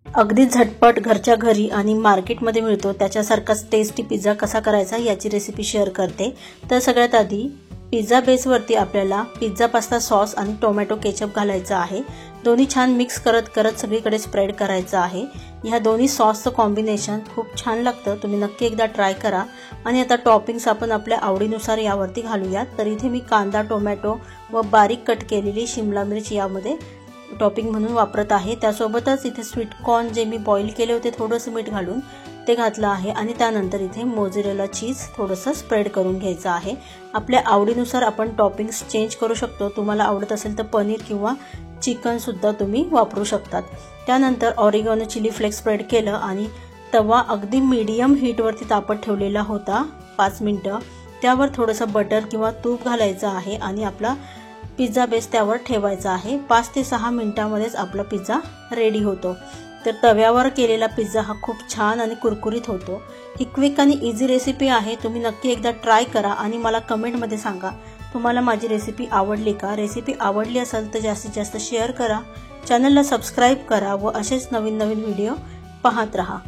अगदी झटपट घरच्या घरी आणि मार्केटमध्ये मिळतो त्याच्यासारखाच टेस्टी पिझ्झा कसा करायचा याची रेसिपी शेअर करते। तर सगळ्यात आधी पिझ्झा बेसवरती आपल्याला पिझ्झा पास्ता सॉस आणि टोमॅटो केचप घालायचा आहे। दोन्ही छान मिक्स करत सगळीकडे स्प्रेड करायचं आहे। ह्या दोन्ही सॉसचं कॉम्बिनेशन खूप छान लागतं, तुम्ही नक्की एकदा ट्राय करा। आणि आता टॉपिंग्स आपण आपल्या आवडीनुसार यावरती घालूयात। तर इथे मी कांदा, टोमॅटो व बारीक कट केलेली शिमला मिरची यामध्ये टॉपिंग म्हणून वापरत आहे। त्यासोबतच इथे स्वीट कॉर्न जे मी बॉईल केले होते थोडंसं मीठ घालून ते घातलं आहे आणि त्यानंतर इथे मोझरेला चीज थोडंसं स्प्रेड करून घ्यायचं आहे। आपल्या आवडीनुसार आपण टॉपिंग्स चेंज करू शकतो, तुम्हाला आवडत असेल तर पनीर किंवा चिकन सुद्धा तुम्ही वापरू शकतात। त्यानंतर ऑरिगॅनो चिली फ्लेक्स स्प्रेड केलं आणि तवा अगदी मीडियम हीटवरती तापत ठेवलेला होता 5 मिनिटं। त्यावर थोडंसं बटर किंवा तूप घालायचं आहे आणि आपला पिझ्झा बेस त्यावर ठेवायचा आहे। 5 ते 6 मिनिटांमध्येच आपला पिझ्झा रेडी होतो। तर तव्यावर केलेला पिझ्झा हा खूप छान आणि कुरकुरीत होतो। ही क्विक आणि इझी रेसिपी आहे, तुम्ही नक्की एकदा ट्राय करा आणि मला कमेंटमध्ये सांगा तुम्हाला माझी रेसिपी आवडली का। रेसिपी आवडली असेल तर जास्तीत जास्त शेअर करा, चॅनलला सबस्क्राइब करा व असेच नवीन व्हिडिओ पाहत रहा।